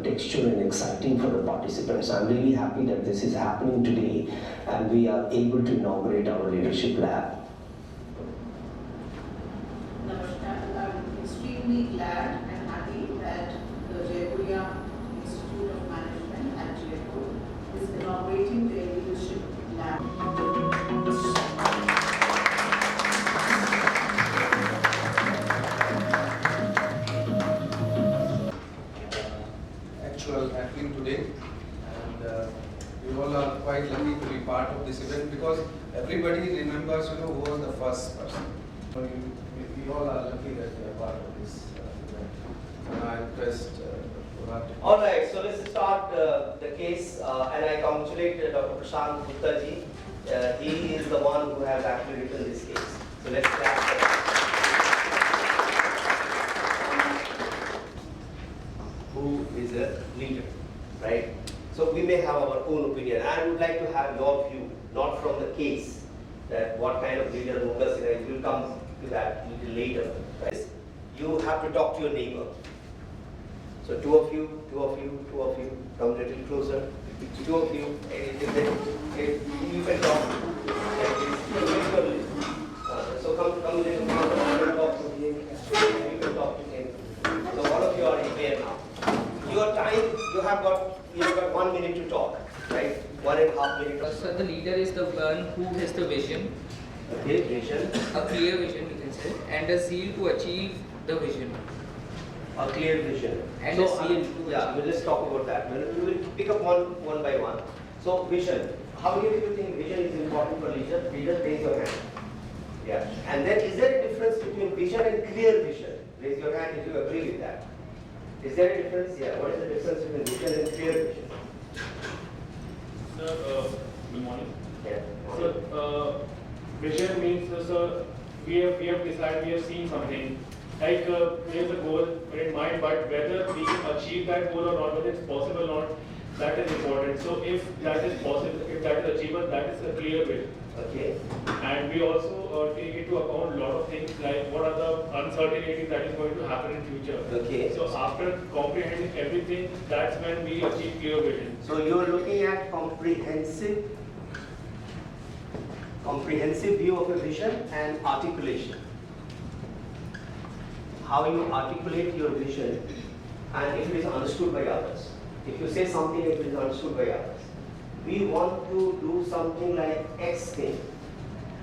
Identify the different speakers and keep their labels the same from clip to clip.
Speaker 1: texture and exciting for the participants. I'm really happy that this is happening today and we are able to inaugurate our leadership lab.
Speaker 2: Namaskar. I'm extremely glad and happy that the Jaipuriya Institute of Management at Jaipur is inaugurating their leadership lab.
Speaker 3: Happening today, and you all are quite lucky to be part of this event because everybody remembers, who was the first person. So we all are lucky that we are part of this event. And I request Dr.
Speaker 4: All right, so let's start the case, and I congratulate Dr. Prashant Gupta ji. He is the one who has actually written this case. So let's clap for that. Who is a leader, right? So we may have our own opinion. I would like to have your view, not from the case, that what kind of leader Mukesh is. We'll come to that a little later. Right? You have to talk to your neighbor. So two of you, come a little closer. Two of you, you can talk. So come a little closer, talk to him. You can talk to him. So all of you are here now. Your time, you have got 1 minute to talk, right? 1.5 minutes.
Speaker 5: So the leader is the one who has the vision,
Speaker 4: Okay, vision.
Speaker 5: a clear vision you can say, and a zeal to achieve the vision.
Speaker 4: A clear vision.
Speaker 5: And
Speaker 4: so,
Speaker 5: a zeal to
Speaker 4: yeah,
Speaker 5: achieve.
Speaker 4: let's talk about that. We will pick up one by one. So, vision. How many of you think vision is important for leader? Leader, raise your hand. Yeah. And then, is there a difference between vision and clear vision? Raise your hand if you agree with that. Is there a difference? Yeah. What is the difference between vision and clear vision?
Speaker 6: Sir, good morning.
Speaker 4: Yeah.
Speaker 6: So, vision means, sir, we have decided, we have seen something. Like, there's a goal in mind, but whether we can achieve that goal or not, whether it's possible or not, that is important. So, if that is possible, if that is achievable, that is a clear vision.
Speaker 4: Okay.
Speaker 6: And we also take into account a lot of things like what are the uncertainties that is going to happen in future.
Speaker 4: Okay.
Speaker 6: So, after comprehending everything, that's when we achieve clear vision.
Speaker 4: So you are looking at comprehensive view of a vision and articulation. How you articulate your vision and if it is understood by others. If you say something, if it is understood by others. We want to do something like X thing.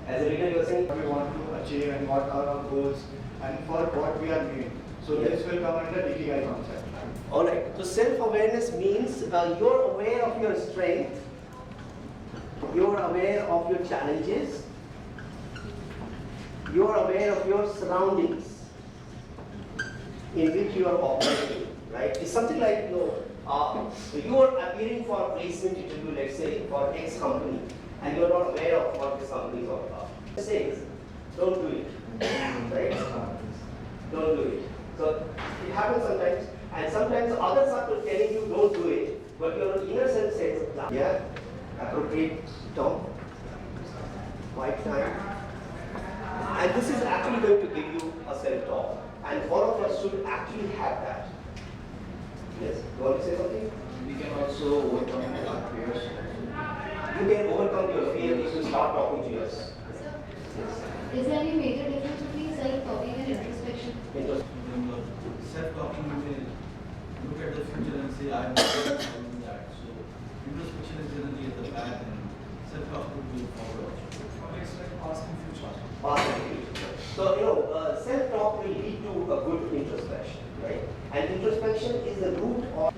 Speaker 4: As a leader, you are saying,
Speaker 7: What we want to achieve and what are our goals and for what we are doing. So this will come under Ikigai concept.
Speaker 4: alright. So self-awareness means you're aware of your strength, you're aware of your challenges, you're aware of your surroundings in which you are operating, right? It's something like, you are appearing for a placement interview, let's say, for X company, and you're not aware of what this company is all about. Says, don't do it, right? Don't do it. So it happens sometimes, and sometimes others are telling you don't do it, but your inner self says, yeah, appropriate tone, quiet time. And this is actually going to give you a self-talk. And all of us should actually have that. Yes, you want to say something?
Speaker 7: We can also overcome our fears.
Speaker 4: You can overcome your fear if you start talking to yourself.
Speaker 8: Is there any major difference between self-talking and introspection?
Speaker 9: Self-talking, you may look at the future and say, I am doing that. So, introspection is generally at the back and self-talk would be forward. It's like asking future.
Speaker 4: So, self-talk will lead to a good introspection, right? And introspection is the root of,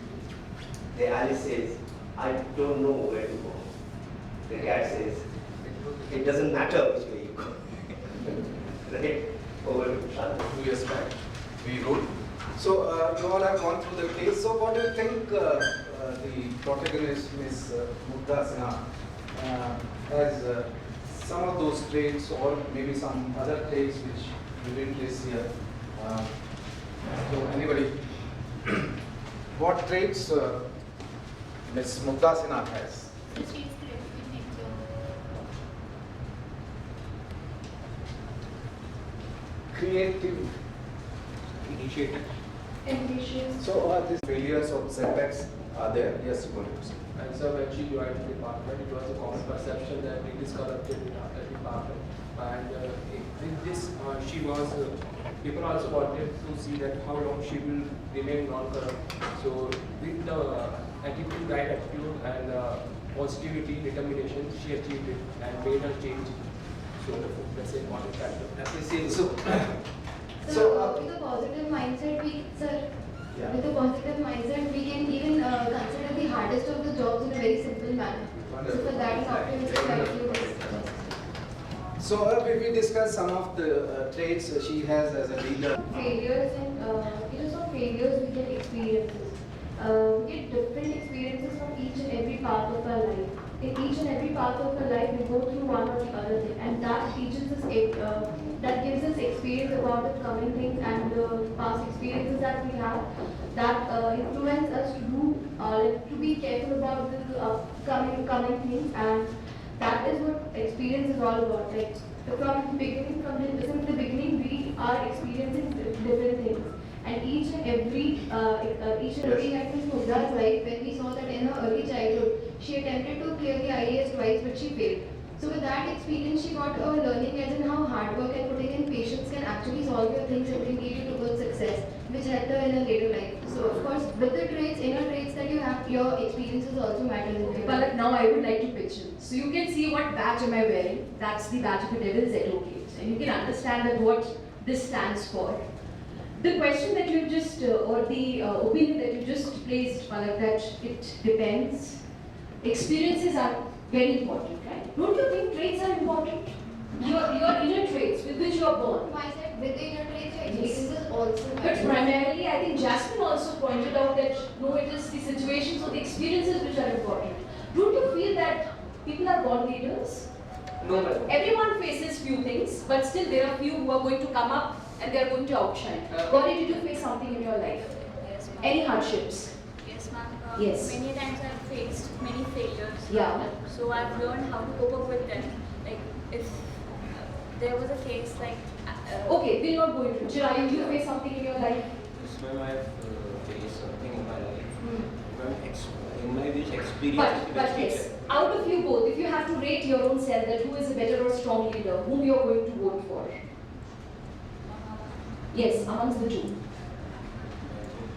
Speaker 4: the Alice says, I don't know where to go. The cat says, it doesn't matter which way you go. Right? Over to Prashant.
Speaker 3: 2 years back, we wrote. So you all have gone through the case. So what do you think the protagonist, Ms. Mugdha Sinha, has some of those traits or maybe some other traits which you didn't list here? So anybody, what traits Ms. Mugdha Sinha has? Creative,
Speaker 5: Initiative.
Speaker 8: Ambitious.
Speaker 3: So these failures or setbacks are there? Yes, you want to say.
Speaker 6: And so when she joined the department, it was a common perception that it is corrupted department. And with this, she was, people also wanted to see that how long she will remain non-corrupt. So with the attitude, right attitude and positivity, determination, she achieved it and made her change. So that's an important factor.
Speaker 8: With a positive mindset, with a positive mindset, we can even consider the hardest of the jobs in a very simple manner. So for that, an optimistic attitude is best.
Speaker 3: So if we discuss some of the traits she has as a leader.
Speaker 8: Failures and it is not failures, we get experiences. We get different experiences from each and every part of our life. In each and every part of our life, we go through one or the other thing, and that teaches us, that gives us experience about the coming things and the past experiences that we have, that influence us to do, to be careful about the coming things, and that is what experience is all about. Like from the beginning, we are experiencing different things. And each and every like Ms. Mugda's life, when we saw that in her early childhood, she attempted to clear the IAS twice, but she failed. So with that experience, she got a learning as in how hard work and putting in patience can actually solve your things and can lead you to good success, which helped her in her later life. So of course, with the traits, inner traits that you have, your experiences also matter in your life.
Speaker 10: But now I would like to picture. So you can see what badge am I wearing. That's the badge of a Devil's Advocates, and you can understand that what this stands for. The question that you just, or the opinion that you just placed, Palak, that it depends. Experiences are very important, right? Don't you think traits are important? Your inner traits with which you are born.
Speaker 8: I said with the inner traits, your experiences also
Speaker 10: But
Speaker 8: matter.
Speaker 10: primarily, I think Jasmine also pointed out that no, it is the situations or the experiences which are important. Don't you feel that people are born leaders?
Speaker 5: No, madam.
Speaker 10: Everyone faces few things, but still there are few who are going to come up and they are going to outshine. Gauri, did you face something in your life?
Speaker 11: Yes, ma'am.
Speaker 10: Any hardships?
Speaker 11: Yes, ma'am.
Speaker 10: Yes.
Speaker 11: Many times I've faced many failures.
Speaker 10: Yeah.
Speaker 11: So I've learned how to cope up with them. Like if there was a case like.
Speaker 10: Okay, we'll not go into it. Chirayu, you face something in your life?
Speaker 12: Yes, ma'am, I have faced something in my life.
Speaker 10: Hmm.
Speaker 12: In my wish, experience.
Speaker 10: But yes, out of you both, if you have to rate your own self, that who is a better or strong leader, whom you are going to vote for? Yes, amongst the two.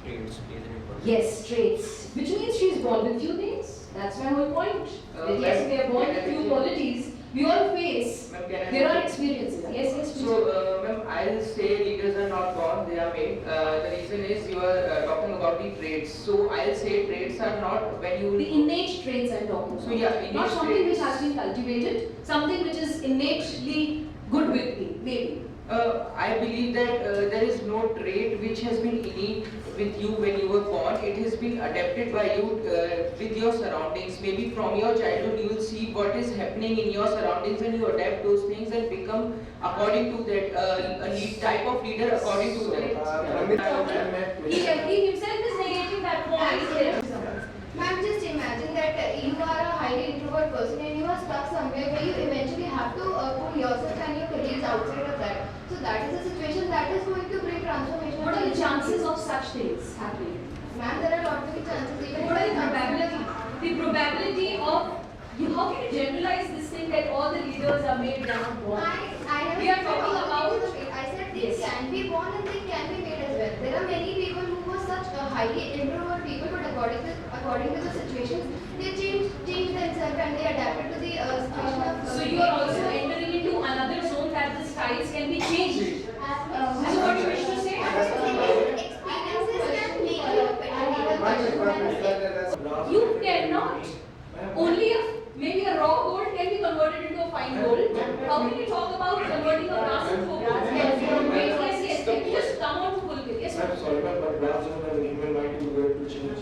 Speaker 12: Traits plays an important.
Speaker 10: Yes, traits. Which means she is born with few things. That's my whole point. That yes, we are born with few qualities. We all face. There are experiences. Yes, yes. Please.
Speaker 5: So, ma'am, I'll say leaders are not born; they are made. The reason is you are talking about the traits. So I'll say traits are not when you.
Speaker 10: The innate traits I'm talking about.
Speaker 5: So yeah, innate
Speaker 10: not something
Speaker 5: traits.
Speaker 10: which has been cultivated. Something which is innately good with me, maybe.
Speaker 5: I believe that there is no trait which has been innate with you when you were born. It has been adapted by you with your surroundings. Maybe from your childhood you will see what is happening in your surroundings and you adapt those things and become according to that type of leader according to that.
Speaker 10: He himself is negating that point.
Speaker 8: Ma'am, just imagine that you are a highly introvert person and you are stuck somewhere where you eventually have to pull yourself and your colleagues outside of that. So that is a situation that is going to bring transformation.
Speaker 10: What are the chances of such things happening?
Speaker 8: Ma'am, there are lot many chances. Even
Speaker 10: What are the probability? The probability of you. How can you generalize this thing that all the leaders are made, they are not born? We are talking about.
Speaker 8: I said they can be born and they can be made as well. There are many people who were such highly introvert people, but according to the situations, they changed themselves and they adapted to the situation of.
Speaker 10: So you are also entering into another zone that the styles can be changed. This is what you wish to say?
Speaker 8: Experiences can make you a better leader.
Speaker 10: You cannot. Only maybe a raw gold can be converted into a fine gold. How can you talk about converting a brass into a gold? Yes. Can you just come on to Pulkit? Yes,
Speaker 6: I'm sorry, ma'am, but brass doesn't have an human mind to go to change.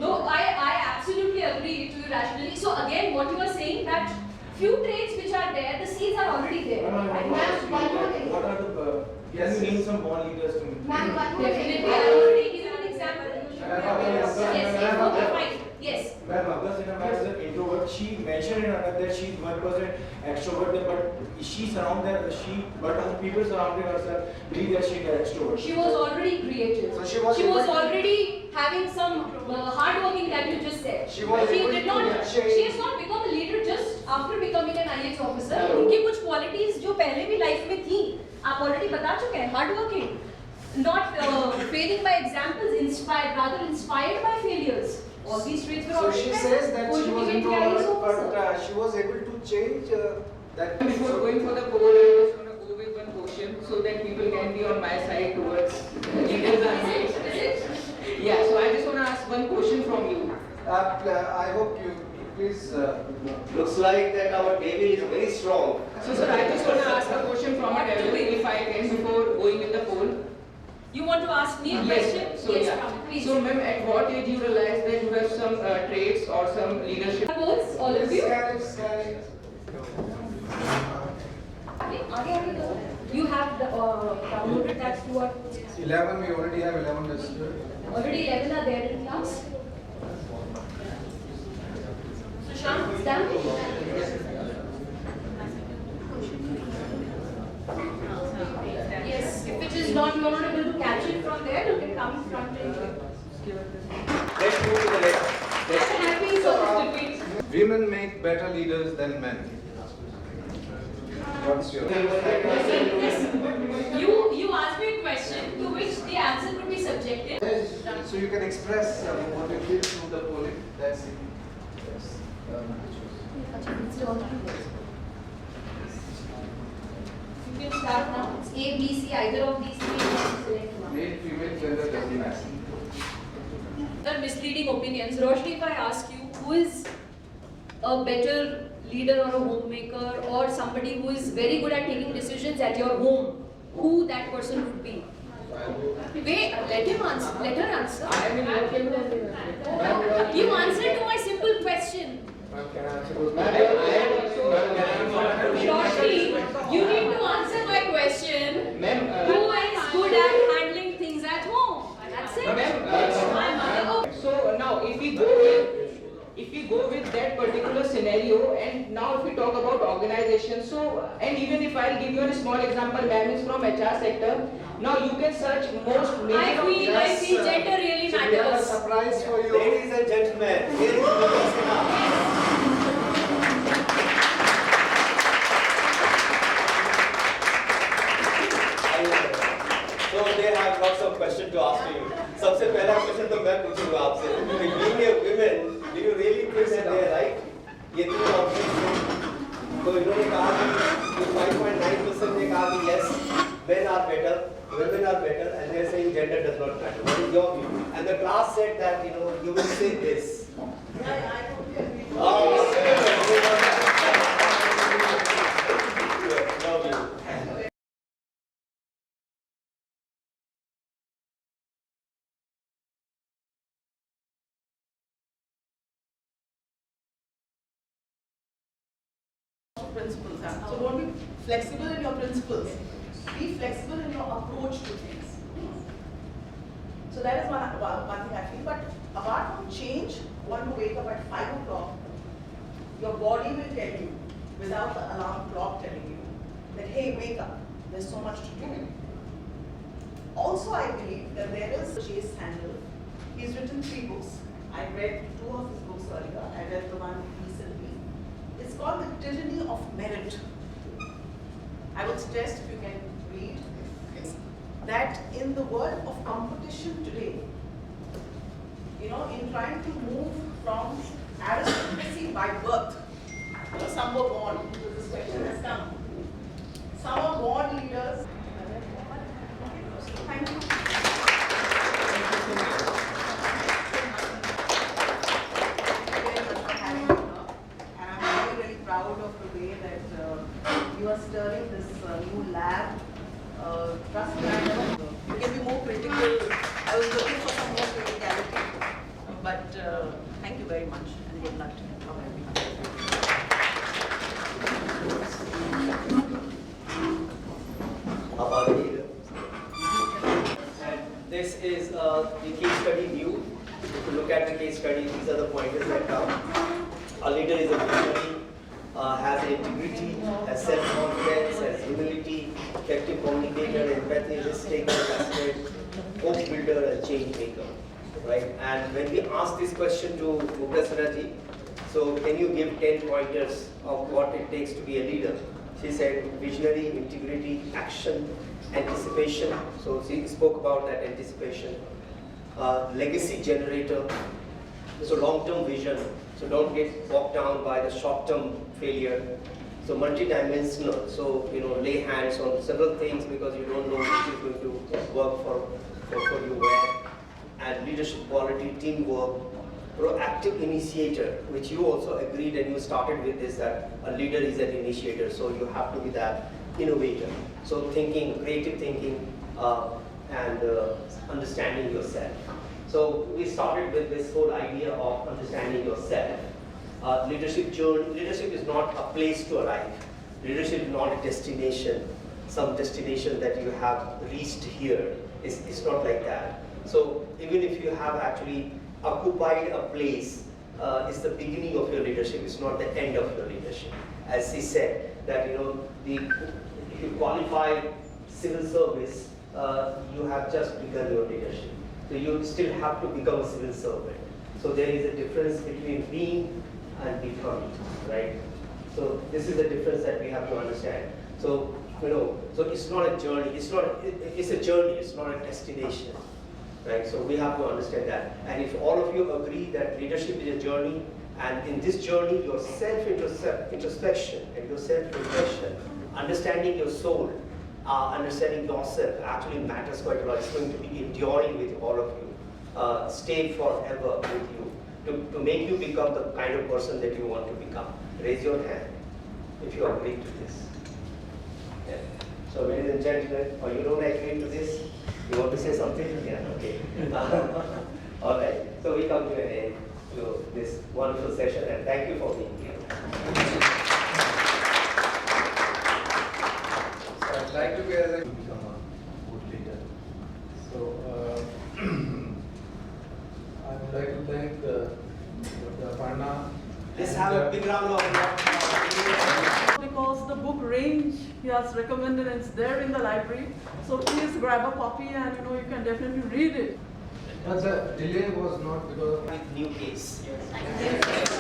Speaker 10: No, I absolutely agree to you rationally. So again, what you are saying that few traits which are there, the seeds are already there.
Speaker 8: Ma'am, one more thing.
Speaker 6: What are the, can you name some born leaders to me?
Speaker 8: Ma'am, one more thing.
Speaker 10: Definitely, I have already given an example. Yes, okay, fine. Yes.
Speaker 6: Ma'am, Abdul Sinha is an introvert.
Speaker 7: she mentioned in her that she's 1% extrovert, but but people surrounding herself believe that she's an extrovert.
Speaker 10: She was already creative.
Speaker 3: So she was
Speaker 10: she
Speaker 3: able
Speaker 10: was
Speaker 3: to-
Speaker 10: already having some hard working that you just said.
Speaker 3: She was able
Speaker 10: did
Speaker 3: to
Speaker 10: not.
Speaker 3: change-
Speaker 10: She has not become a leader just after becoming an IAS officer. उनकी कुछ qualities जो पहले भी life में थी, आप already बता चुके हैं. Hard working, not failing by examples, inspired, rather inspired by failures. All these traits were
Speaker 3: So
Speaker 10: already
Speaker 3: she
Speaker 10: present.
Speaker 3: says that
Speaker 10: Who
Speaker 3: she
Speaker 10: should
Speaker 3: was
Speaker 10: become the IAS
Speaker 3: introvert,
Speaker 10: officer?
Speaker 3: but she was able to change that.
Speaker 5: Before going for the poll, I just want to go with one question so that people can be on my side towards leaders and mates. Yeah, so I just want to ask one question from you.
Speaker 3: I hope you please.
Speaker 4: Looks like that our devil is very strong.
Speaker 5: So sir, I just want to ask a question from a devil, if I can, before going with the poll.
Speaker 10: You want to ask me a
Speaker 5: Yes,
Speaker 10: question?
Speaker 5: so
Speaker 10: Yes,
Speaker 5: yeah.
Speaker 10: Ram, please.
Speaker 5: So ma'am, at what age you realize that you have some traits or some leadership?
Speaker 10: Polls, all of you. You have downloaded that to our
Speaker 3: 11, we already have 11 registered.
Speaker 10: already 11 are there in class. Sushant, stand. Yes, if it is not, you are not able to catch it from there, you can come in front and
Speaker 4: Let's move to the next.
Speaker 10: I'm happy so debate.
Speaker 3: Women make better leaders than men. What's your?
Speaker 10: You asked me a question to which the answer could be subjective.
Speaker 3: So you can express what you feel through the polling. That's it. Yes.
Speaker 10: You can start now. It's A, B, C, either of these three. You have to select one.
Speaker 3: Male, female, gender doesn't matter.
Speaker 10: The misleading opinions. Roshni, if I ask you, who is a better leader or a homemaker or somebody who is very good at taking decisions at your home, who that person would be? Wait, let him answer. Let her answer. You answered to my simple question. Roshni, you need to answer my question. Who is good at handling things at home? That's it. My mother.
Speaker 5: So now if we go with that particular scenario, and now if we talk about organization, so and even if I'll give you a small example, ma'am is from HR sector. Now you can search most major.
Speaker 10: I feel gender really
Speaker 3: So we have a
Speaker 10: matters.
Speaker 3: surprise for you.
Speaker 4: Ladies and gentlemen, here is Mukta Sinha. So they have lots of questions to ask you. सबसे पहला question तो मैं पूछूंगा आपसे. Being a women, do you really think that they are right? ये तीन option तो इन्होंने कहा कि 5.9% ने कहा कि yes, men are better, women are better, and they are saying gender does not matter. What is your view? And the class said that you will say this.
Speaker 2: Yeah, I totally agree.
Speaker 4: Your view.
Speaker 2: Principles. So don't be flexible in your principles. Be flexible in your approach to things. So that is one thing I feel. But apart from change, one to wake up at 5 o'clock, your body will tell you, without the alarm clock telling you, that hey, wake up, there's so much to do. Also, I believe that there is Chase Handel. He's written 3 books. I read 2 of his books earlier. I read the one recently. It's called The Tyranny of Merit. I would suggest if you can read that in the world of competition today, in trying to move from aristocracy by birth, some were born, because this question has come. Some are born leaders. Thank you. Proud of the way that you are stirring this new lab. Trust me, you can be more critical. I was looking for some more criticality. But thank you very much and good luck to you.
Speaker 4: And this is the case study view. If you look at the case study, these are the pointers that come. A leader is a visionary, has integrity, has self-confidence, has humility, effective communicator, empathy, risk-taker, passionate, hope builder, and change maker. Right? And when we asked this question to Mukta Sinha ji, so can you give 10 pointers of what it takes to be a leader? She said visionary, integrity, action, anticipation. So she spoke about that anticipation. Legacy generator. So long-term vision. So don't get bogged down by the short-term failure. So multi-dimensional. So lay hands on several things because you don't know which is going to work for you where. And leadership quality, teamwork, proactive initiator, which you also agreed and you started with this, that a leader is an initiator, so you have to be that innovator. So thinking, creative thinking, and understanding yourself. So we started with this whole idea of understanding yourself. Leadership journey, leadership is not a place to arrive. Leadership is not a destination, some destination that you have reached here. It's not like that. So even if you have actually occupied a place, it's the beginning of your leadership. It's not the end of your leadership. As he said, that if you qualify civil service, you have just begun your leadership. So you still have to become a civil servant. So there is a difference between being and becoming, right? So this is the difference that we have to understand. So so it's not a journey. It's a journey. It's not a destination. Right, so we have to understand that. And if all of you agree that leadership is a journey, and in this journey, your self-introspection and your self-reflection, understanding your soul, understanding yourself actually matters quite a lot. It's going to be enduring with all of you, stay forever with you, to make you become the kind of person that you want to become. Raise your hand if you agree to this. Yeah. So ladies and gentlemen, or you don't agree to this, you want to say something? Yeah, okay. All right. So we come to an end to this wonderful session, and thank you for being here.
Speaker 3: So I'd like to become a good leader. So I would like to thank Dr. Aparna.
Speaker 4: Let's have a big round of applause.
Speaker 2: Because the book range he has recommended and it's there in the library. So please grab a copy and you can definitely read it.
Speaker 3: But the delay was not because of
Speaker 4: With new case.
Speaker 2: Yes.